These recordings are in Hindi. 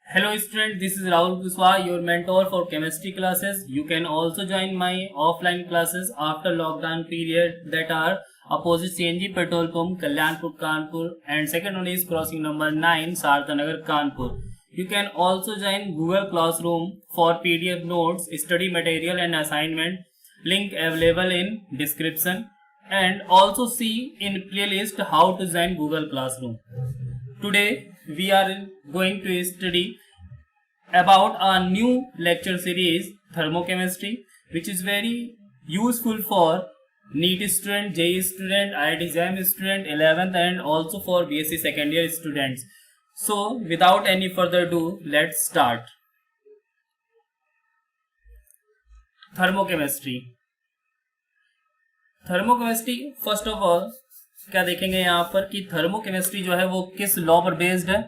Hello student, this is Rahul Kuswa, your mentor for chemistry classes. You can also join my offline classes after lockdown period that are opposite CNG petrol pump, Kalyanpur, Kanpur, and second one is crossing number 9, Sarthanagar, Kanpur. You can also join Google Classroom for PDF notes, study material and assignment. Link available in description, and also see in playlist how to join Google Classroom. Today we are going to study about a new lecture series thermochemistry, which is very useful for NEET student, JEE student, IIT JAM student, 11th and also for BSc second year students. So without any further ado, let's start. Thermochemistry first of all क्या देखेंगे यहाँ पर कि थर्मोकेमिस्ट्री जो है वो किस लॉ पर बेस्ड है।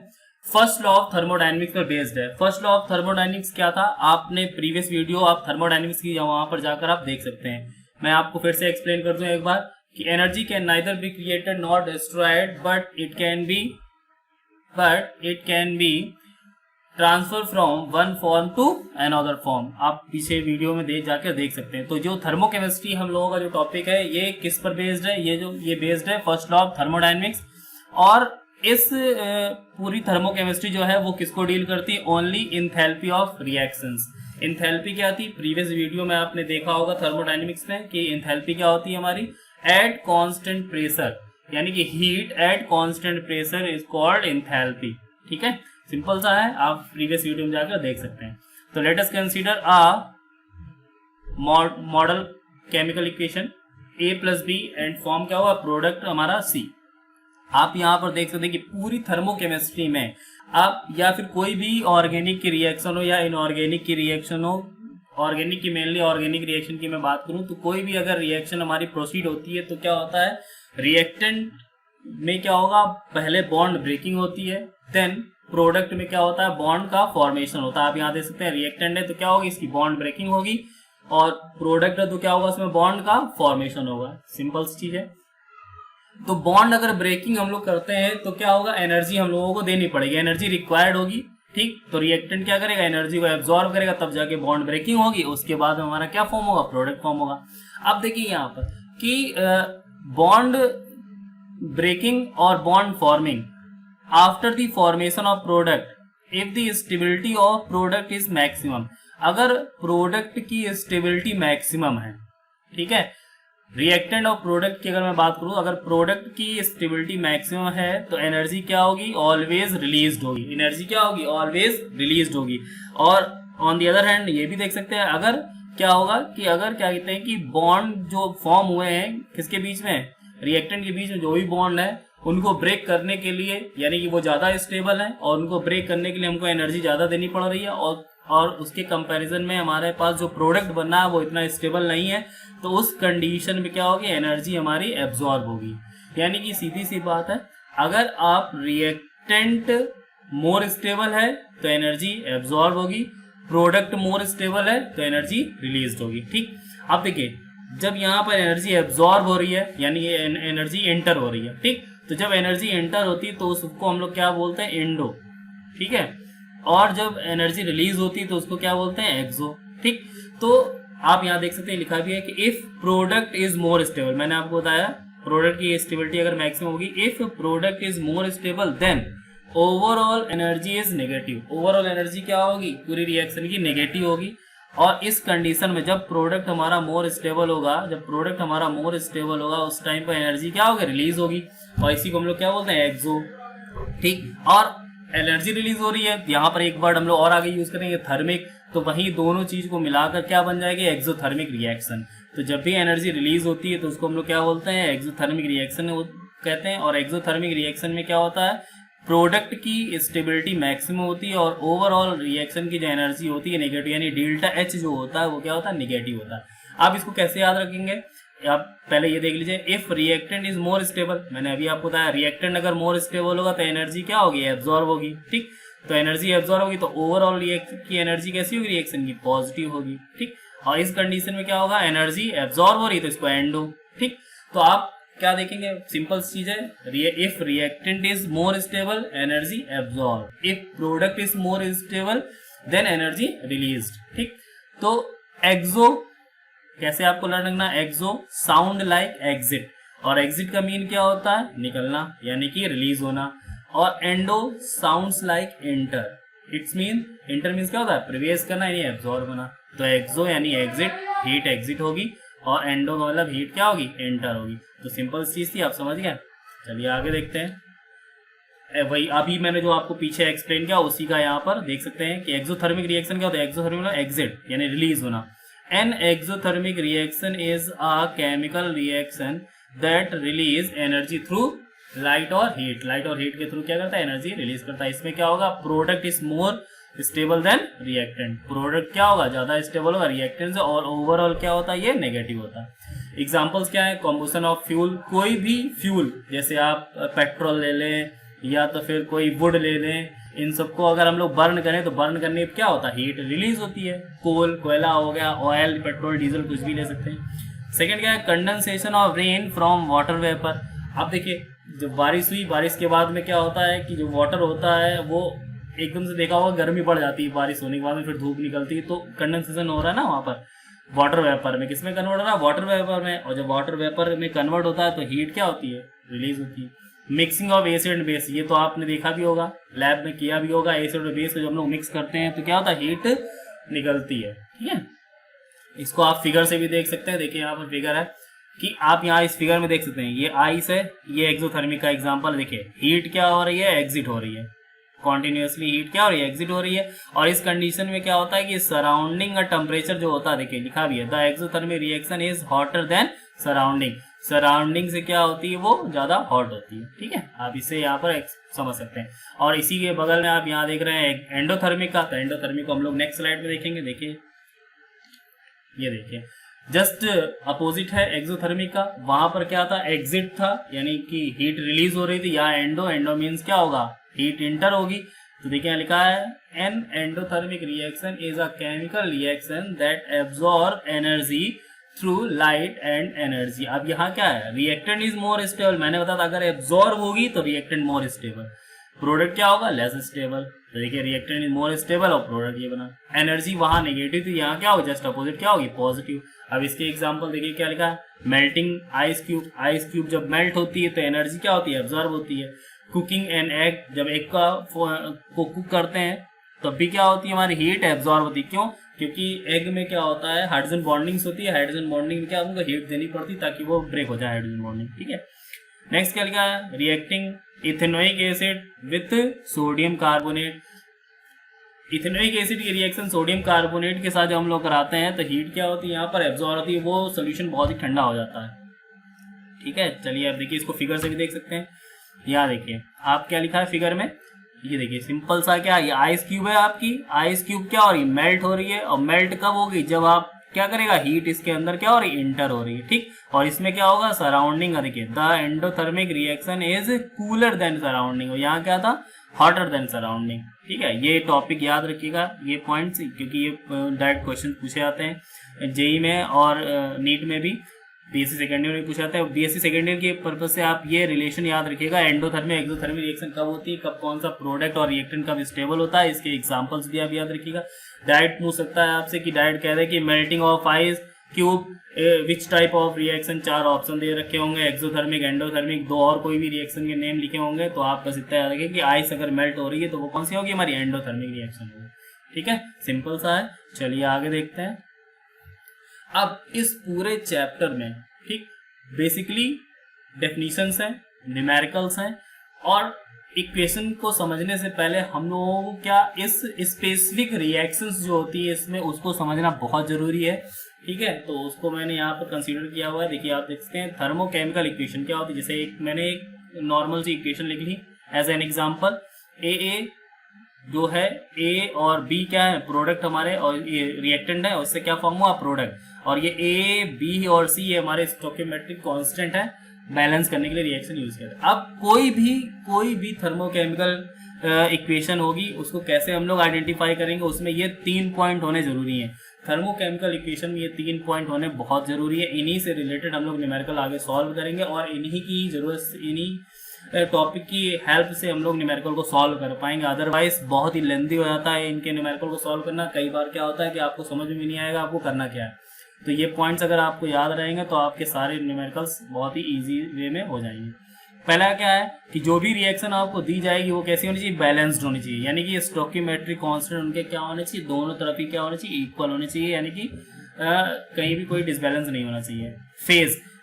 फर्स्ट लॉ ऑफ थर्मोडायनेमिक्स पर बेस्ड है। फर्स्ट लॉ ऑफ थर्मोडायनेमिक्स क्या था, आपने प्रीवियस वीडियो आप थर्मोडायनेमिक्स की वहां पर जाकर आप देख सकते हैं। मैं आपको फिर से एक्सप्लेन कर दूं एक बार कि energy can neither be created not destroyed but it can be transfer from one form to another form. आप पीछे वीडियो में जाकर देख सकते हैं। तो जो थर्मोकेमिस्ट्री हम लोगों का जो टॉपिक है ये किस पर बेस्ड है, ये बेस्ड है फर्स्ट लॉ ऑफ थर्मोडायनेमिक्स। और इस पूरी थर्मोकेमिस्ट्री जो है वो किसको डील करती है, only enthalpy of reactions. Enthalpy क्या थी, प्रीवियस वीडियो में आपने देखा होगा थर्मोडायनेमिक्स में कि इंथैल्पी क्या होती है हमारी, एट कांस्टेंट प्रेशर, यानी कि heat at constant pressure is called enthalpy. ठीक है, सिंपल सा है, आप प्रीवियस वीडियो में जाकर देख सकते हैं। तो let us consider a model chemical equation A plus B and form क्या हुआ, प्रोडक्ट हमारा C। आप यहाँ पर देख सकते हैं कि पूरी थर्मोकेमिस्ट्री में आप या फिर कोई भी ऑर्गेनिक की रिएक्शन हो या इनऑर्गेनिक की रिएक्शन हो, ऑर्गेनिक की मेनली ऑर्गेनिक रिएक्शन की मैं बात करूं तो कोई भी अगर रिएक्शन हमारी प्रोसीड होती है तो क्या होता है, रिएक्टेंट में क्या होगा, पहले बॉन्ड ब्रेकिंग होती है, देन प्रोडक्ट में क्या होता है, बॉन्ड का फॉर्मेशन होता है। आप यहाँ देख सकते हैं रिएक्टेंट है तो क्या होगी, इसकी बॉन्ड ब्रेकिंग होगी, और प्रोडक्ट है तो क्या होगा, उसमें बॉन्ड का फॉर्मेशन होगा। सिंपल सी चीज है। तो बॉन्ड अगर ब्रेकिंग हम लोग करते हैं तो क्या होगा, एनर्जी हम लोगों को देनी पड़ेगी, एनर्जी रिक्वायर्ड होगी। ठीक, तो रिएक्टेंट क्या करेगा, एनर्जी को एब्जॉर्ब करेगा, तब जाके बॉन्ड ब्रेकिंग होगी, उसके बाद हमारा क्या फॉर्म होगा, प्रोडक्ट फॉर्म होगा। अब देखिए यहाँ पर कि बॉन्ड ब्रेकिंग और bond forming after the formation of product if the stability of product is maximum. अगर प्रोडक्ट की स्टेबिलिटी मैक्सिमम है, ठीक है, रिएक्टेंट और प्रोडक्ट की अगर मैं बात करूं, अगर प्रोडक्ट की स्टेबिलिटी मैक्सिमम है तो एनर्जी क्या होगी, ऑलवेज रिलीज्ड होगी। एनर्जी क्या होगी, ऑलवेज रिलीज्ड होगी। और ऑन द अदर हैंड ये भी देख सकते हैं, अगर क्या होगा कि अगर क्या कहते हैं कि बॉन्ड जो फॉर्म हुए हैं किसके बीच में, रिएक्टेंट के बीच में जो भी बॉन्ड है उनको ब्रेक करने के लिए, यानी कि वो ज्यादा स्टेबल है और उनको ब्रेक करने के लिए हमको एनर्जी ज्यादा देनी पड़ रही है, और उसके कंपैरिजन में हमारे पास जो प्रोडक्ट बनना है वो इतना स्टेबल नहीं है, तो उस कंडीशन में क्या होगी, एनर्जी हमारी एब्जॉर्ब होगी। यानी कि सीधी सी बात है, अगर आप रिएक्टेंट मोर स्टेबल है तो एनर्जी एब्जॉर्ब होगी, प्रोडक्ट मोर स्टेबल है तो एनर्जी रिलीज होगी। ठीक, अब देखिए जब यहाँ पर एनर्जी एब्जॉर्ब हो रही है यानी एनर्जी एंटर हो रही है, ठीक, तो जब एनर्जी एंटर होती है तो उसको हम लोग क्या बोलते हैं, एंडो। ठीक है, और जब एनर्जी रिलीज होती है तो उसको क्या बोलते हैं, एक्सो। ठीक, तो आप यहाँ देख सकते हैं लिखा भी है कि if product is more stable, मैंने आपको बताया प्रोडक्ट की स्टेबिलिटी अगर मैक्सिमम होगी, if product is more stable then overall energy is negative. Overall energy क्या होगी, पूरी रिएक्शन की नेगेटिव होगी। और इस कंडीशन में जब प्रोडक्ट हमारा मोर स्टेबल होगा, उस टाइम पर एनर्जी क्या होगी, रिलीज होगी, और इसी को हम लोग क्या बोलते हैं, एक्सो। ठीक, और एनर्जी रिलीज हो रही है, यहाँ पर एक वर्ड हम लोग और आगे यूज करेंगे, थर्मिक, तो वही दोनों चीज को मिलाकर क्या बन जाएगी, एक्सोथर्मिक रिएक्शन। तो जब भी एनर्जी रिलीज होती है तो उसको हम लोग क्या बोलते हैं, एक्सोथर्मिक रिएक्शन कहते हैं। और एक्सोथर्मिक रिएक्शन में क्या होता है, प्रोडक्ट की स्टेबिलिटी मैक्सिमम होती है और ओवरऑल रिएक्शन की जो एनर्जी होती है नेगेटिव, यानी डेल्टा एच जो होता है वो क्या होता है, नेगेटिव होता है। आप इसको कैसे याद रखेंगे, आप पहले ये देख लीजिए, if reactant is more stable, मैंने अभी आपको बताया रिएक्टेंट अगर मोर स्टेबल होगा तो एनर्जी क्या होगी, एब्जॉर्ब होगी। ठीक, तो एनर्जी एब्जॉर्ब होगी तो ओवरऑल रिएक्शन की एनर्जी कैसी होगी, रिएक्शन की पॉजिटिव होगी। ठीक, और इस कंडीशन में क्या होगा, एनर्जी एब्जॉर्ब हो रही है तो इसको एंडो। ठीक, तो आप क्या देखेंगे, सिंपल चीज है, if reactant is more stable energy absorb, if product is more stable then energy release. ठीक, तो एक्सो कैसे आपको लर्न रखना, एक्सो साउंड लाइक एग्जिट, और एग्जिट का मीन क्या होता है, निकलना यानी कि रिलीज होना, और endo sounds like inter, it's mean inter means क्या होता है, प्रवेश करना यानी एब्जॉर्ब होना। तो एक्सो यानी एग्जिट, हीट एग्जिट होगी, और एंडो का मतलब हीट क्या होगी, एंटर होगी। तो सिंपल चीज थी, आप समझ गए। चलिए आगे देखते हैं। वही अभी मैंने जो आपको पीछे एक्सप्लेन किया उसी का यहाँ पर देख सकते हैं कि एक्सोथर्मिक रिएक्शन क्या होता है, एक्सोथर्मिक एग्जिट यानी रिलीज होना। An exothermic reaction is a chemical reaction that release energy through light और हीट, लाइट और हीट के थ्रू क्या करता है, एनर्जी रिलीज करता है। इसमें क्या होगा, product is more stable then reactant, product क्या होगा, ज्यादा स्टेबल होगा रिएक्टेंट से, और ओवरऑल क्या होता है, ये नेगेटिव होता है। एग्जांपल्स क्या है, कॉम्बुशन ऑफ फ्यूल, कोई भी फ्यूल जैसे आप पेट्रोल ले लें या तो फिर कोई वुड ले लें, इन सबको अगर हम लोग बर्न करें तो बर्न करने पर क्या होता है, हीट रिलीज होती है। कोल, कोयला हो गया, ऑयल, पेट्रोल, डीजल कुछ भी ले सकते हैं। सेकेंड क्या है, condensation of rain from water vapour. आप देखिए जब बारिश हुई, बारिश के बाद में क्या होता है कि जो वाटर होता है वो एकदम से देखा होगा गर्मी बढ़ जाती है, बारिश होने के बाद में फिर धूप निकलती है, तो कंडेंसेशन हो रहा है ना वहाँ पर वाटर वेपर में। किसमें कन्वर्ट हो रहा है, वाटर वेपर में, और जब वाटर वेपर में कन्वर्ट होता है तो हीट क्या होती है, रिलीज होती है। Mixing of acid and base, ये तो आपने देखा भी होगा, लैब में किया भी होगा, एसिड और बेस को जब हम लोग मिक्स करते हैं तो क्या होता है, हीट निकलती है। ठीक है, इसको आप फिगर से भी देख सकते हैं। देखिए यहाँ पर फिगर है कि आप यहाँ इस फिगर में देख सकते हैं, ये आइस है, ये एक्सोथर्मिक का एग्जांपल। देखिए हीट क्या हो रही है, एग्जिट हो रही है, कॉन्टिन्यूसली हीट क्या हो रही है, एग्जिट हो रही है। और इस कंडीशन में क्या होता है कि सराउंडिंग का टेम्परेचर जो होता है, देखिए लिखा भी है, the exothermic reaction is hotter then surrounding, surrounding से क्या होती है, वो ज्यादा हॉट होती है। ठीक है, आप इसे यहाँ पर समझ सकते हैं। और इसी के बगल में आप यहाँ देख रहे हैं एंडोथर्मिक का, तो एंडोथर्मिक को हम लोग नेक्स्ट स्लाइड में देखेंगे। देखिए ये देखिए जस्ट अपोजिट है एक्सोथर्मिक का, वहां पर क्या था, एग्जिट था यानी कि हीट रिलीज हो रही थी, यहाँ एंडो, एंडो मीन्स क्या होगा, हीट इंटर होगी। तो देखिए यहाँ लिखा है, an endothermic reaction is a chemical reaction that absorb energy through light and energy. अब यहाँ क्या है, रिएक्टेंट इज मोर स्टेबल, मैंने बताया था अगर एब्जॉर्ब होगी तो रिएक्टेंट मोर स्टेबल, प्रोडक्ट क्या होगा, लेस स्टेबल। तो देखिए रिएक्टेंट इज मोर स्टेबल और प्रोडक्ट ये बना, एनर्जी वहां नेगेटिव थी, यहाँ क्या होगा, जस्ट अपोजिट क्या होगी, पॉजिटिव। अब इसके एग्जांपल देखिए क्या लिखा है, melting ice cube, ice cube जब मेल्ट होती है तो एनर्जी क्या होती है, एब्जॉर्ब होती है। कुकिंग एन एग, जब एग को कुक करते हैं तब भी क्या होती है, हमारी हीट एब्जॉर्ब होती है। क्यों, क्योंकि एग में क्या होता है, हाइड्रोजन बॉन्डिंग्स होती है, हाइड्रोजन बॉन्डिंग में क्या हमको हीट देनी पड़ती है ताकि वो ब्रेक हो जाए हाइड्रोजन बॉन्डिंग। ठीक है, नेक्स्ट क्या लिखा है, reacting ethanoic acid with sodium carbonate. Ethanoic acid की रिएक्शन सोडियम कार्बोनेट के साथ जब हम लोग कराते हैं तो हीट क्या होती है, यहाँ पर एब्जॉर्ब होती है, वो सोल्यूशन बहुत ही ठंडा हो जाता है। ठीक है, चलिए अब देखिए इसको फिगर से भी देख सकते हैं। यहाँ देखिए आप क्या लिखा है फिगर में, ये देखिए सिंपल सा क्या, ये आइस क्यूब है आपकी, आइस क्यूब क्या हो रही है, मेल्ट हो रही है, और मेल्ट कब होगी, जब आप क्या करेगा, हीट इसके अंदर क्या हो रही है, इंटर हो रही है। ठीक, और इसमें क्या होगा, सराउंडिंग, देखिए the endothermic reaction is cooler than surrounding, और यहाँ क्या था, हॉटर देन सराउंडिंग। ठीक है, ये टॉपिक याद रखिएगा, ये पॉइंट्स, क्योंकि ये डायरेक्ट क्वेश्चन पूछे जाते हैं जेई में और नीट में भी, बीएससी सेकेंड ईयर में पूछा जाता है। बीएससी सेकेंड ईयर के पर्पज से आप ये रिलेशन याद रखिएगा, एंडोथर्मिक एक्सोथर्मिक रिएक्शन कब होती है, कब कौन सा प्रोडक्ट और रिएक्टेंट कब स्टेबल होता है, इसके एग्जांपल्स भी आप याद रखिएगा। डायरेक्ट पूछ सकता है आपसे कि डायरेक्ट कह रहे हैं कि melting of ice cube which type of reaction, 4 option दे रखे होंगे, एक्सोथर्मिक, एंडोथर्मिक, 2 और कोई भी रिएक्शन के नेम लिखे होंगे, तो आप बस इतना याद रखें कि आइस अगर मेल्ट हो रही है तो वो कौन सी होगी, हमारी एंडोथर्मिक रिएक्शन होगी। ठीक है, सिंपल सा है। चलिए आगे देखते हैं। अब इस पूरे चैप्टर में ठीक बेसिकली डेफिनेशंस हैं, न्यूमेरिकल्स हैं, और इक्वेशन को समझने से पहले हम लोगों को क्या इस स्पेसिफिक रिएक्शंस जो होती है इसमें उसको समझना बहुत जरूरी है। ठीक है, तो उसको मैंने यहाँ पर कंसीडर किया हुआ है। देखिए आप देख सकते हैं थर्मोकेमिकल इक्वेशन क्या होती है, जैसे मैंने एक नॉर्मल सी इक्वेशन लिख ली एज एन एग्जांपल, ए जो है, ए और बी क्या है, प्रोडक्ट हमारे, और ये रिएक्टेंट है, उससे क्या फॉर्म हुआ, प्रोडक्ट, और ये ए बी और सी ये हमारे स्टोइकियोमेट्रिक कांस्टेंट है, बैलेंस करने के लिए रिएक्शन यूज करते हैं। अब कोई भी थर्मोकेमिकल इक्वेशन होगी उसको कैसे हम लोग आइडेंटिफाई करेंगे, उसमें ये 3 पॉइंट होने जरूरी हैं। थर्मोकेमिकल इक्वेशन में ये 3 पॉइंट होने बहुत जरूरी है। इन्हीं से रिलेटेड हम लोग न्यूमेरिकल आगे सॉल्व करेंगे और इन्हीं की जरूरत, इन्हीं टॉपिक की हेल्प से हम लोग न्यूमेरिकल को सॉल्व कर पाएंगे। अदरवाइज बहुत ही लेंथी हो जाता है इनके न्यूमेरिकल को सॉल्व करना। कई बार क्या होता है कि आपको समझ में नहीं आएगा आपको करना क्या है। तो ये पॉइंट्स अगर आपको याद रहेंगे तो आपके सारे न्यूमेरिकल्स बहुत ही ईजी वे में हो जाएंगे। पहला क्या है कि जो भी रिएक्शन आपको दी जाएगी वो कैसी होनी चाहिए, बैलेंस्ड होनी चाहिए। यानी कि स्टोइकियोमेट्रिक कांस्टेंट उनके क्या होने चाहिए, दोनों तरफ ही क्या होने चाहिए, इक्वल होने चाहिए। यानी कि कहीं भी कोई डिसबैलेंस नहीं होना चाहिए।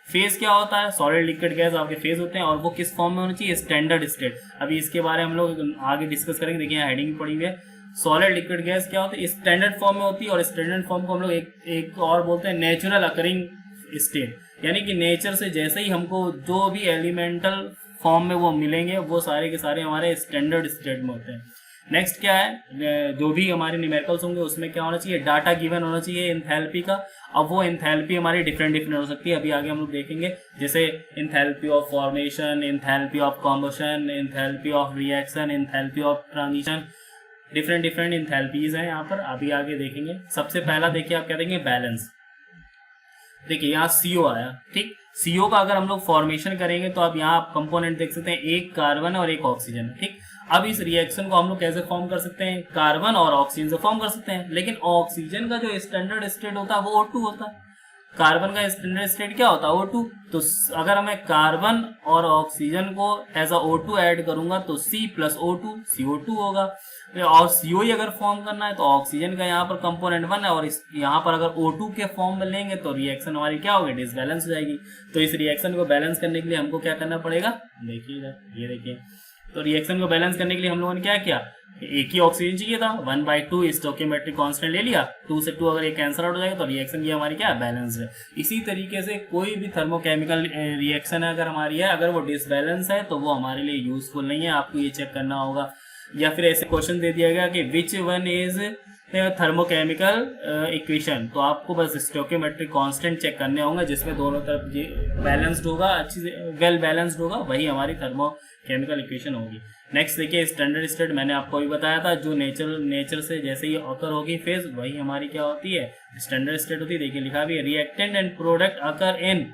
फेज क्या होता है, सॉलिड लिक्विड गैस आपके फेज होते हैं और वो किस फॉर्म में होना चाहिए, स्टैंडर्ड स्टेट। अभी इसके बारे में हम लोग आगे डिस्कस करेंगे। देखिए यहाँ हेडिंग पड़ी हुई है, सॉलिड लिक्विड गैस क्या होती है, स्टैंडर्ड फॉर्म में होती है। और स्टैंडर्ड फॉर्म को हम लोग एक और बोलते हैं नेचुरल अकरिंग स्टेट। यानी कि नेचर से जैसे ही हमको जो भी एलिमेंटल फॉर्म में वो मिलेंगे वो सारे के सारे हमारे स्टैंडर्ड स्टेट में होते हैं। नेक्स्ट क्या है, जो भी हमारे न्यूमेरिकल्स होंगे उसमें क्या होना चाहिए, डाटा गिवन होना चाहिए एंथैल्पी का। अब वो एंथैल्पी हमारी डिफरेंट हो सकती है, अभी आगे हम लोग देखेंगे। जैसे enthalpy of formation, enthalpy of combustion, enthalpy of reaction, enthalpy of transition, different enthalpies हैं यहाँ पर, अभी आगे देखेंगे। सबसे पहला देखिए आप क्या देखेंगे, बैलेंस। देखिए यहाँ CO आया, ठीक। CO का अगर हम लोग फॉर्मेशन करेंगे तो अब यहाँ आप कंपोनेंट देख सकते हैं, एक कार्बन और एक ऑक्सीजन, ठीक। अब इस रिएक्शन को हम लोग कैसे फॉर्म कर सकते हैं, कार्बन और ऑक्सीजन से फॉर्म कर सकते हैं। लेकिन ऑक्सीजन का जो स्टैंडर्ड स्टेट होता है वो O2 होता है, कार्बन का स्टैंडर्ड स्टेट क्या होता है, O2। तो अगर मैं कार्बन और ऑक्सीजन को एज अ O2 ऐड करूंगा तो C प्लस O2 CO2 होगा। और CO ही अगर फॉर्म करना है तो ऑक्सीजन का यहाँ पर कंपोनेंट 1 है और यहाँ पर अगर O2 के फॉर्म में लेंगे तो रिएक्शन हमारी क्या होगी, डिसबैलेंस हो जाएगी। तो इस रिएक्शन को बैलेंस करने के लिए हमको क्या करना पड़ेगा, देखिए ये देखिए। तो रिएक्शन को बैलेंस करने के लिए हम लोगों ने क्या किया, एक ही ऑक्सीजन चाहिए था, 1/2 स्टोइकियोमेट्रिक कांस्टेंट ले लिया, 2 से 2 अगर ये कैंसिल आउट हो जाएगा तो रिएक्शन ये हमारी क्या है, बैलेंस्ड है। इसी तरीके से कोई भी थर्मोकेमिकल रिएक्शन अगर हमारी है, अगर वो डिसबैलेंस है तो वो हमारे लिए यूजफुल नहीं है, आपको ये चेक करना होगा। या फिर ऐसे क्वेश्चन दे दिया गया कि which one is thermochemical equation, तो आपको बस स्टोइकियोमेट्रिक कांस्टेंट चेक करने होंगे जिसमें दोनों तरफ बैलेंस्ड होगा, अच्छी से वेल बैलेंस्ड होगा, वही हमारी थर्मोकेमिकल इक्वेशन होगी। नेक्स्ट देखिए स्टैंडर्ड स्टेट, मैंने आपको भी बताया था, जो नेचर से जैसे ही ऑकर होगी फेज वही हमारी क्या होती है, स्टैंडर्ड स्टेट होती है। देखिए लिखा भी है, reactant and product occur in,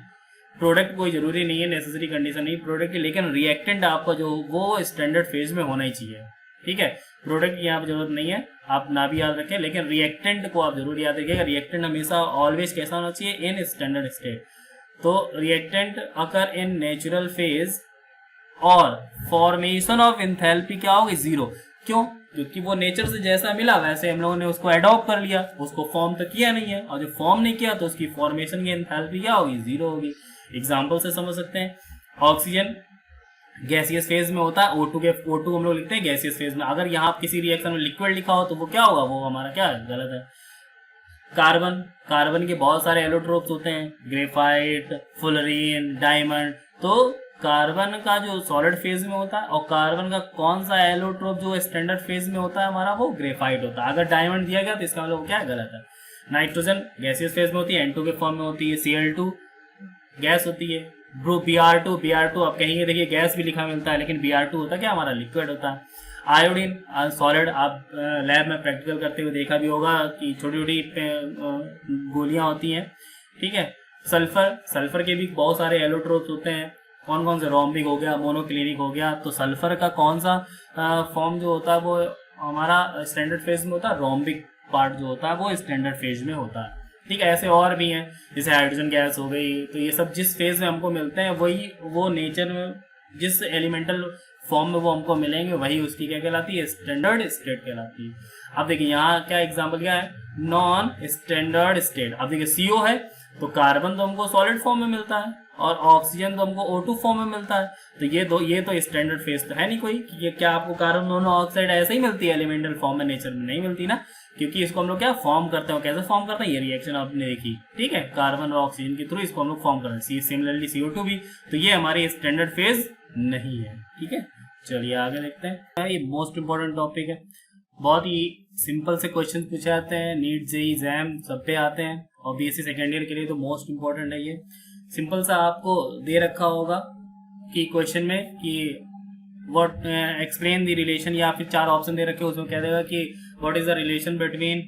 product कोई जरूरी नहीं है, नेसेसरी कंडीशन नहीं प्रोडक्ट की, लेकिन रिएक्टेंट आपका जो वो स्टैंडर्ड फेज में होना ही चाहिए, ठीक है। प्रोडक्ट की यहाँ पर जरूरत नहीं है, आप ना भी याद रखें, लेकिन रिएक्टेंट को आप जरूर याद रखिएगा। रिएक्टेंट हमेशा ऑलवेज कैसा होना चाहिए, इन स्टैंडर्ड स्टेट। तो reactant occur in natural phase और फॉर्मेशन ऑफ एंथैल्पी क्या होगी, 0। क्यों, क्योंकि वो नेचर से जैसा मिला वैसे हम लोगों ने उसको एडॉप्ट कर लिया, उसको फॉर्म तो किया नहीं है, और जो फॉर्म नहीं किया तो उसकी फॉर्मेशन की एंथैल्पी क्या होगी, 0 होगी। एग्जाम्पल से समझ सकते हैं, ऑक्सीजन गैसियस फेज में होता है, O2 हम लोग लिखते हैं गैसियस फेज में। अगर यहाँ किसी रिएक्शन में लिक्विड लिखा हो तो वो क्या होगा, वो हमारा क्या है, गलत है। कार्बन के बहुत सारे एलोट्रोप्स होते हैं, ग्रेफाइट, फुलरीन, डायमंड। तो कार्बन का जो सॉलिड फेज में होता है और कार्बन का कौन सा एलोट्रोप जो स्टैंडर्ड फेज में होता है हमारा, वो ग्रेफाइट होता है। अगर डायमंड दिया गया तो इसका मतलब क्या है, गलत है। नाइट्रोजन गैसियस फेज में होती है, N2 के फॉर्म में होती है, Cl2 गैस होती है। Br2 आप कहेंगे देखिए गैस भी लिखा मिलता है, लेकिन Br2 होता है क्या, हमारा लिक्विड होता है। आयोडीन सॉलिड, आप लैब में प्रैक्टिकल करते हुए देखा भी होगा कि छोटी छोटी गोलियां होती हैं, ठीक है। सल्फर के भी बहुत सारे एलोट्रोप्स होते हैं, कौन कौन से, रोम्बिक हो गया, मोनोक्लिनिक हो गया। तो सल्फर का कौन सा फॉर्म जो होता है वो हमारा स्टैंडर्ड फेज में होता है, रोम्बिक पार्ट जो होता है वो स्टैंडर्ड फेज में होता है, ठीक है। ऐसे और भी हैं, जैसे हाइड्रोजन गैस हो गई। तो ये सब जिस फेज में हमको मिलते हैं वही वो नेचर में जिस एलिमेंटल फॉर्म में वो हमको मिलेंगे वही उसकी क्या कहलाती है, स्टैंडर्ड स्टेट कहलाती है। अब देखिए यहाँ क्या एग्जांपल क्या है, नॉन स्टैंडर्ड स्टेट। अब देखिए CO है तो कार्बन तो हमको सॉलिड फॉर्म में मिलता है और ऑक्सीजन तो हमको O2 फॉर्म में मिलता है। तो ये तो स्टैंडर्ड फेज तो है नहीं कोई, ये क्या आपको कार्बन मोनोऑक्साइड ऐसे ही मिलती है एलिमेंटल फॉर्म में, नेचर में नहीं मिलती ना, क्योंकि इसको हम लोग क्या फॉर्म करते हैं, कैसे फॉर्म करते हैं, ये रिएक्शन आपने देखी, ठीक है, कार्बन और ऑक्सीजन के थ्रू इसको हम लोग फॉर्म करते हैं। सिमिलरली CO2 भी, तो ये हमारी स्टैंडर्ड फेज नहीं है, ठीक है। चलिए आगे देखते हैं, ये मोस्ट इंपॉर्टेंट टॉपिक है, बहुत ही सिंपल से क्वेश्चन पूछे जाते हैं, नीट जेईई एग्जाम सब पे आते हैं और BSc सेकेंड ईयर के लिए तो मोस्ट इंपॉर्टेंट है। ये सिंपल सा आपको दे रखा होगा कि क्वेश्चन में कि व्हाट एक्सप्लेन द रिलेशन, या फिर 4 ऑप्शन दे रखे उसमें कह देगा कि what is the relation between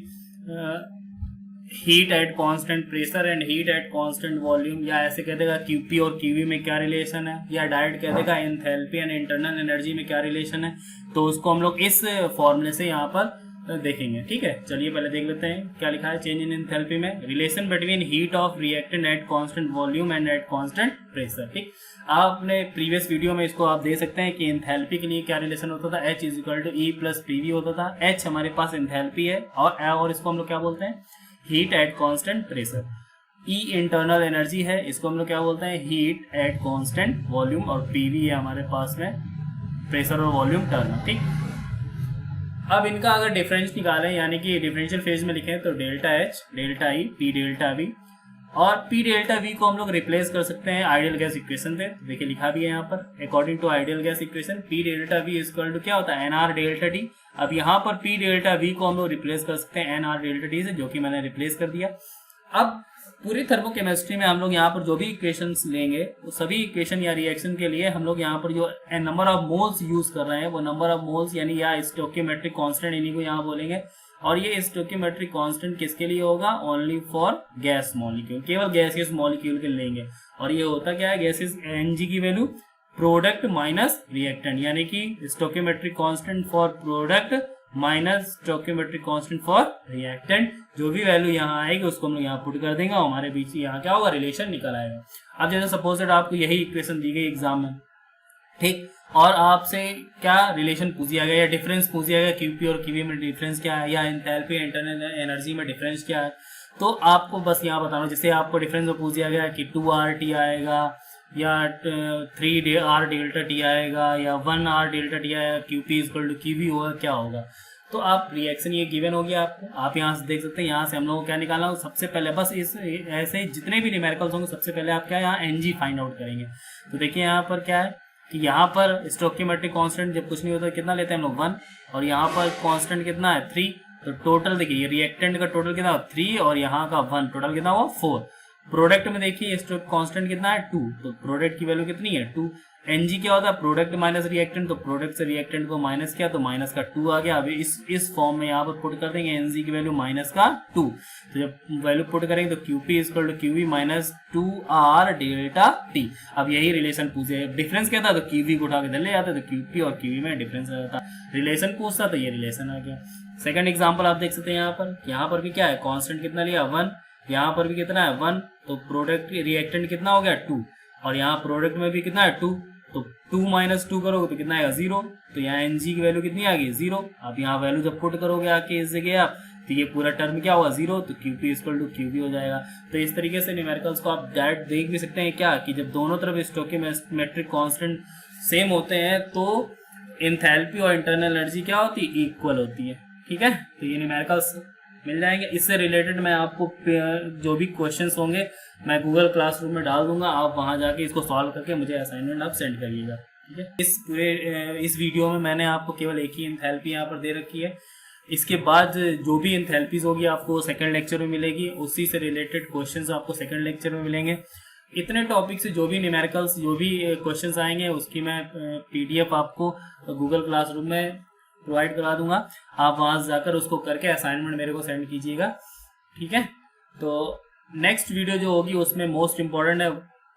heat at constant pressure and heat at constant volume, या ऐसे कह देगा क्यूपी और क्यूवी में क्या रिलेशन है, या डायरेक्ट कह देगा एंथैल्पी एंड इंटरनल एनर्जी में क्या रिलेशन है। तो उसको हम लोग इस फॉर्मूले से यहाँ पर देखेंगे। ठीक है, चलिए पहले देख लेते हैं क्या लिखा है चेंज इन एंथैल्पी में। Relation between heat of reactant at constant volume and at constant pressure. ठीक, आपने प्रीवियस वीडियो में इसको आप देख सकते हैं कि एंथैल्पी के लिए क्या रिलेशन होता था, H is equal to E plus PV होता था। H हमारे पास एंथैल्पी है और इसको हम लोग क्या बोलते हैं, heat at constant pressure. E internal energy है, इसको हम लोग क्या बोलते हैं, हीट एट कांस्टेंट वॉल्यूम, और PV है हमारे पास में प्रेशर और वॉल्यूम टर्म। ठीक, अब इनका अगर डिफरेंस निकालें यानी कि डिफरेंशियल फेज में लिखें तो delta H, delta E, P delta V, और P डेल्टा V को हम लोग रिप्लेस कर सकते हैं आइडियल गैस इक्वेशन से। देखिए लिखा भी है यहाँ पर according to ideal gas equation P delta V equal to क्या होता है, NR डेल्टा T। अब यहाँ पर P डेल्टा V को हम लोग रिप्लेस कर सकते हैं NR डेल्टा T से, जो कि मैंने रिप्लेस कर दिया। अब पूरी थर्मोकेमिस्ट्री में हम लोग यहाँ पर जो भी इक्वेशंस लेंगे वो सभी इक्वेशन या रिएक्शन के लिए हम लोग यहाँ पर जो नंबर ऑफ मोल्स यूज कर रहे हैं वो नंबर ऑफ मोल्स यानी या स्टोइकियोमेट्रिक कांस्टेंट इन्हीं को यहाँ बोलेंगे। और ये स्टोइकियोमेट्रिक कांस्टेंट किसके लिए होगा, ओनली फॉर गैस मॉलिक्यूल, केवल गैसियस मॉलिक्यूल के लेंगे। और ये होता क्या है, गैसियस Ng की वैल्यू प्रोडक्ट माइनस रिएक्टेंट, यानी कि stoichiometric constant for product minus stoichiometric constant for reactant. जो भी वैल्यू यहाँ आएगी उसको हम लोग यहाँ पुट कर देंगे और हमारे बीच यहाँ क्या होगा, रिलेशन निकल आएगा। अब जैसे सपोज दैट आपको यही इक्वेशन दी गई एग्जाम में, ठीक, और आपसे क्या रिलेशन पूछ दिया गया या डिफरेंस पूछ दिया गया, क्यूपी और क्यूवी में डिफरेंस क्या है या एंथैल्पी इंटरनल एनर्जी में डिफरेंस क्या है, तो आपको बस यहाँ बताना। जैसे आपको डिफरेंस में पूछ दिया गया कि 2RT आएगा या 3R डेल्टा T आएगा या 1R डेल्टा T आएगा, क्यूपी इक्वल टू क्यूवी होगा, क्या होगा। तो आप रिएक्शन ये गिवन हो गया आपको, आप यहाँ से देख सकते हैं। यहाँ से हम लोग को क्या निकालना हो, सबसे पहले बस इस ऐसे जितने भी न्यूमेरिकल्स होंगे सबसे पहले आप क्या यहाँ Ng फाइंड आउट करेंगे। तो देखिए यहाँ पर क्या है कि यहाँ पर स्टोइकियोमेट्रिक कांस्टेंट जब कुछ नहीं होता कितना लेते हैं हम लोग 1, और यहाँ पर कांस्टेंट कितना है 3। तो टोटल देखिए रिएक्टेंट का टोटल कितना 3 और यहाँ का 1, टोटल कितना हुआ 4। प्रोडक्ट में देखिए कांस्टेंट कितना है 2, तो प्रोडक्ट की वैल्यू कितनी है 2। Ng क्या होता है, प्रोडक्ट माइनस रिएक्टेंट, तो प्रोडक्ट से रिएक्टेंट को माइनस किया तो माइनस का 2 आ गया। अभी इस फॉर्म में यहाँ पर पुट कर देंगे Ng की वैल्यू माइनस का 2। तो जब वैल्यू पुट करेंगे तो QP equal to QV minus 2R delta T। अब यही रिलेशन पूछे, डिफरेंस क्या था तो QV को उठा के ले जाते तो QP और QV में डिफरेंस आ जाता, रिलेशन पूछता तो ये रिलेशन आ गया। सेकंड एग्जांपल आप देख सकते हैं यहाँ पर भी क्या है, कांस्टेंट कितना लिया 1, यहाँ पर भी कितना है 1, तो प्रोडक्ट रिएक्टेंट कितना हो गया 2, और यहाँ प्रोडक्ट में भी कितना है 2, तो 2 माइनस 2 करोगे तो कितना आएगा 0। तो यहाँ Ng की वैल्यू कितनी आ गई 0। अब यहाँ वैल्यू जब पुट करोगे आके इस जगह आप, तो ये पूरा टर्म क्या होगा 0, तो QP इक्वल टू QV हो जाएगा। तो इस तरीके से न्यूमेरिकल्स को आप डायरेक्ट देख भी सकते हैं क्या, कि जब दोनों तरफ स्टोइकियोमेट्रिक कांस्टेंट सेम होते हैं तो एंथैल्पी और इंटरनल एनर्जी क्या होती है, इक्वल होती है। ठीक है, तो ये न्यूमेरिकल्स मिल जाएंगे। इससे रिलेटेड मैं आपको जो भी क्वेश्चंस होंगे मैं गूगल क्लासरूम में डाल दूंगा, आप वहां जाके इसको सॉल्व करके मुझे असाइनमेंट आप सेंड करिएगा। ठीक है, इस वीडियो में मैंने आपको केवल एक ही एंथैल्पी यहाँ पर दे रखी है। इसके बाद जो भी एंथैल्पीज होगी आपको सेकंड लेक्चर में मिलेगी, उसी से रिलेटेड क्वेश्चंस आपको सेकंड लेक्चर में मिलेंगे। इतने टॉपिक से जो भी न्यूमेरिकल्स जो भी क्वेश्चंस आएंगे उसकी मैं PDF आपको गूगल क्लासरूम में प्रोवाइड करा दूंगा, आप वहां जाकर उसको करके असाइनमेंट मेरे को सेंड कीजिएगा। ठीक है, तो नेक्स्ट वीडियो जो होगी उसमें मोस्ट इंपॉर्टेंट है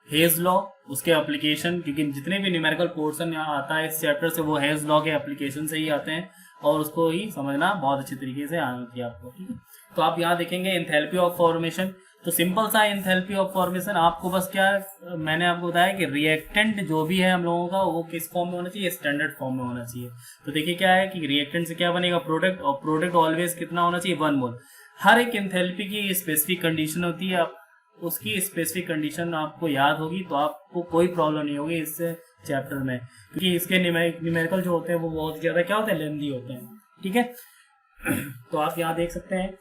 हेज लॉ, उसके एप्लीकेशन, क्योंकि जितने भी न्यूमेरिकल पोर्शन यहाँ आता है इस चैप्टर से वो हेज लॉ के एप्लीकेशन से ही आते हैं और उसको ही समझना बहुत अच्छी तरीके से आना चाहिए आपको। ठीक है, तो आप यहाँ देखेंगे एंथैल्पी ऑफ फॉर्मेशन, तो सिंपल सा एंथैल्पी ऑफ फॉर्मेशन आपको बस क्या है, मैंने आपको बताया कि रिएक्टेंट जो भी है हम लोगों का वो किस फॉर्म में होना चाहिए, स्टैंडर्ड फॉर्म में होना चाहिए। तो देखिए क्या है कि रिएक्टेंट से क्या बनेगा प्रोडक्ट, और प्रोडक्ट ऑलवेज कितना होना चाहिए 1 मोल। हर एक एंथैल्पी की स्पेसिफिक कंडीशन होती है, उसकी स्पेसिफिक कंडीशन आपको याद होगी तो आपको कोई प्रॉब्लम नहीं होगी इस चैप्टर में, क्योंकि इसके न्यूमेरिकल जो होते हैं वो बहुत ज्यादा क्या होते हैं, लेंथी होते हैं। ठीक है, तो आप यहाँ देख सकते हैं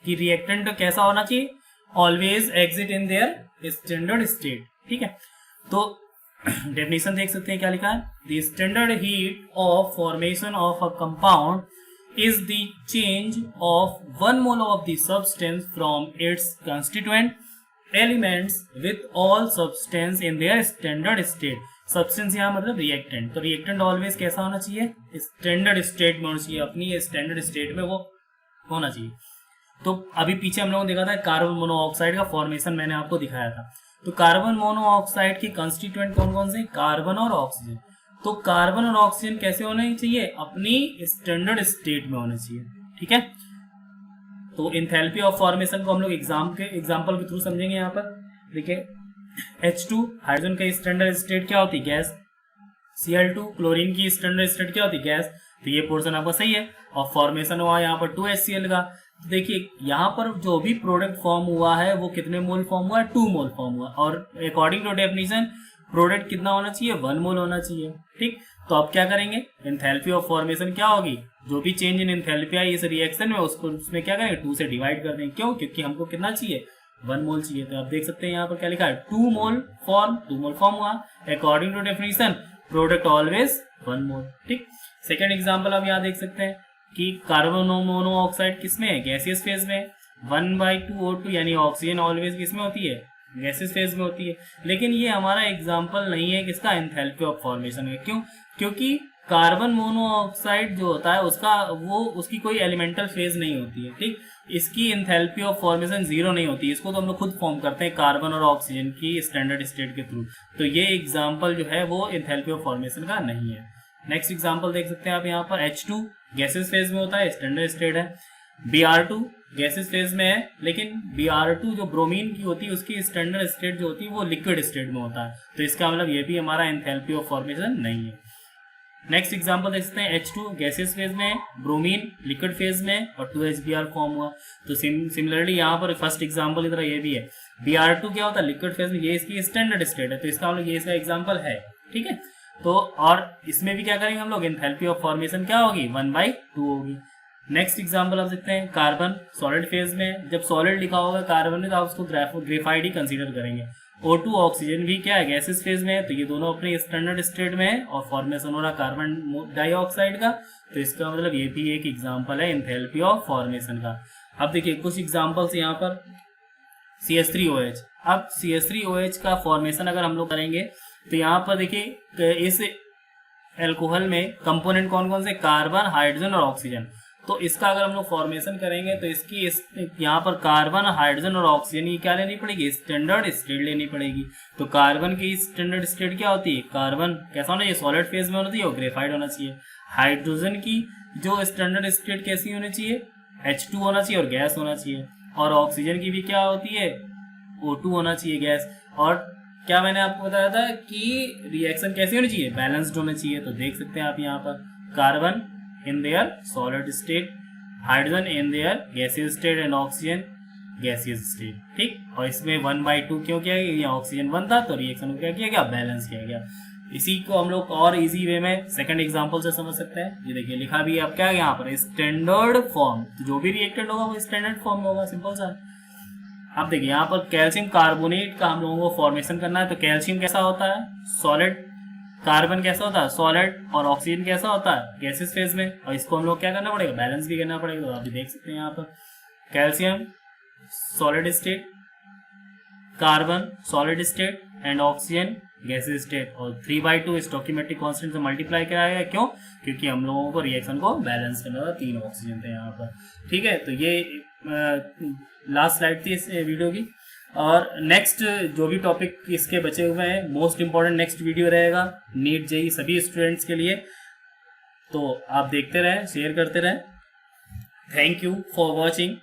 कि रिएक्टेंट कैसा होना चाहिए, always exit in their standard state. ठीक है, तो डेफिनेशन देख सकते हैं क्या लिखा है, the standard heat of formation of a compound is the change of 1 mole of the substance from its constituent elements with all substance in their standard state। substance यहाँ मतलब reactant, तो reactant always कैसा होना चाहिए, standard state में होना चाहिए, अपनी standard state में वो होना चाहिए। तो अभी पीछे हम लोगों ने देखा था कार्बन मोनोऑक्साइड का फॉर्मेशन मैंने आपको दिखाया था। तो कार्बन मोनोऑक्साइड के कंस्टिट्यूएंट कौन कौन से? कार्बन और ऑक्सीजन। तो कार्बन और ऑक्सीजन कैसे होने चाहिए? अपनी स्टैंडर्ड स्टेट में होने चाहिए, ठीक है। तो इंथैल्पी ऑफ फॉर्मेशन को हम लोग एग्जाम्पल के थ्रू समझेंगे। यहाँ पर देखिए H2 हाइड्रोजन का स्टैंडर्ड स्टेट क्या होती है? गैस। Cl2 क्लोरीन की स्टैंडर्ड स्टेट क्या होती है? गैस। तो ये पोर्शन आपका सही है। और फॉर्मेशन हुआ यहाँ पर 2HCl का। तो देखिए यहाँ पर जो भी प्रोडक्ट फॉर्म हुआ है वो कितने मोल फॉर्म हुआ है? 2 मोल फॉर्म हुआ। और अकॉर्डिंग टू डेफिनेशन प्रोडक्ट कितना होना चाहिए? 1 मोल होना चाहिए, ठीक। तो अब क्या करेंगे? एंथैल्पी ऑफ फॉर्मेशन क्या होगी? जो भी चेंज इन एंथैल्पी आई इस रिएक्शन में उसको उसमें क्या करेंगे? 2 से डिवाइड कर देंगे। क्यों? क्योंकि हमको कितना चाहिए? 1 मोल चाहिए। तो आप देख सकते हैं यहाँ पर क्या लिखा है? 2 मोल फॉर्म हुआ। According to definition product always 1 mole, ठीक। सेकेंड एग्जाम्पल आप यहाँ देख सकते हैं कि कार्बन मोनोऑक्साइड किसमें है? गैसियस फेज में। 1/2O2 यानी ऑक्सीजन ऑलवेज किसमें होती है? गैसियस फेज में होती है। लेकिन ये हमारा एग्जाम्पल नहीं है किसका? एंथैल्पी ऑफ फॉर्मेशन है। क्यों? क्योंकि कार्बन मोनोऑक्साइड जो होता है उसकी कोई एलिमेंटल फेज नहीं होती है, ठीक। इसकी एंथैल्पी ऑफ फॉर्मेशन 0 नहीं होती। इसको तो हम लोग खुद फॉर्म करते हैं कार्बन और ऑक्सीजन की स्टैंडर्ड स्टेट के थ्रू। तो ये एग्जाम्पल जो है वो एंथैल्पी ऑफ फॉर्मेशन का नहीं है। नेक्स्ट एग्जाम्पल देख सकते हैं आप यहाँ पर H2 गैसेस फेज में होता है, स्टैंडर्ड स्टेट है। Br2 गैसेस फेज में है, लेकिन Br2 जो ब्रोमीन की होती है उसकी स्टैंडर्ड स्टेट जो होती है वो लिक्विड स्टेट में होता है। तो इसका मतलब ये भी हमारा एंथैल्पी ऑफ फॉर्मेशन नहीं है। नेक्स्ट एग्जांपल देख सकते हैं H2 गैसेस फेज में, ब्रोमीन लिक्विड फेज में और 2HBr फॉर्म हुआ। तो सिमिलरली यहाँ पर फर्स्ट एग्जांपल की तरह ये भी है। Br2 क्या होता है? लिक्विड फेज में, ये इसकी स्टैंडर्ड स्टेट है। तो इसका मतलब ये इसका एग्जांपल है, ठीक है। तो और इसमें भी क्या करेंगे हम लोग? एंथैल्पी ऑफ फॉर्मेशन क्या होगी? 1/2 होगी। नेक्स्ट एग्जांपल आप देखते हैं कार्बन सॉलिड फेज में। जब सॉलिड लिखा होगा कार्बन में तो आप उसको ग्रेफाइट ही कंसीडर करेंगे। O2 ऑक्सीजन भी क्या है? गैसेस फेज में है। तो ये दोनों अपने स्टैंडर्ड स्टेट में है और फॉर्मेशन हो रहा कार्बन डाइऑक्साइड का। तो इसका मतलब ये भी एक एग्जांपल है एंथैल्पी ऑफ फॉर्मेशन का। अब देखिए कुछ एग्जांपल्स यहाँ पर CH3OH। अब CH3OH का फॉर्मेशन अगर हम लोग करेंगे तो यहाँ पर देखिए इस एल्कोहल में कंपोनेंट कौन कौन से? कार्बन, हाइड्रोजन और ऑक्सीजन। तो इसका अगर हम लोग फॉर्मेशन करेंगे तो इसकी यहाँ पर कार्बन, हाइड्रोजन और ऑक्सीजन की क्या लेनी पड़ेगी? स्टैंडर्ड स्टेट लेनी पड़ेगी। तो कार्बन की स्टैंडर्ड स्टेट क्या होती है? कार्बन कैसा होना चाहिए? सॉलिड फेज में होना चाहिए और ग्रेफाइट होना चाहिए। हाइड्रोजन की जो स्टैंडर्ड स्टेट कैसी होनी चाहिए? H2 होना चाहिए और गैस होना चाहिए। और ऑक्सीजन की भी क्या होती है? O2 होना चाहिए, गैस। और क्या मैंने आपको बताया था कि रिएक्शन कैसी होनी चाहिए? बैलेंस्ड होना चाहिए। तो देख सकते हैं आप यहाँ पर carbon in their solid state, hydrogen in their gaseous state and oxygen gaseous state, ठीक। और इसमें 1/2 क्यों किया गया? ये ऑक्सीजन 1 था तो रिएक्शन को क्या किया गया? बैलेंस किया गया। इसी को हम लोग और इजी वे में सेकंड एग्जांपल से समझ सकते हैं। ये देखिए लिखा भी है अब क्या है यहाँ पर? Standard form. तो जो भी रिएक्टेंट होगा वो स्टैंडर्ड फॉर्म में होगा, सिंपल सा। अब देखिए यहाँ पर कैल्शियम कार्बोनेट का हम लोगों को फॉर्मेशन करना है। तो कैल्शियम कैसा होता है? सॉलिड। कार्बन कैसा होता है? सॉलिड। और ऑक्सीजन कैसा होता है? गैसेस फेज में। और इसको हम लोग क्या करना पड़ेगा? बैलेंस भी करना पड़ेगा। तो आप भी देख सकते हैं यहाँ पर calcium solid state, carbon solid state and oxygen gases state. और 3/2 स्टोकियोमेट्रिक कांस्टेंट से मल्टीप्लाई कराया गया। क्यों? क्योंकि हम लोगों को रिएक्शन को बैलेंस करना था। 3 ऑक्सीजन थे यहाँ पर, ठीक है। तो ये लास्ट स्लाइड थी इस वीडियो की। और नेक्स्ट जो भी टॉपिक इसके बचे हुए हैं, मोस्ट इंपॉर्टेंट नेक्स्ट वीडियो रहेगा नीट जेईई सभी स्टूडेंट्स के लिए। तो आप देखते रहें, शेयर करते रहें। Thank you for watching.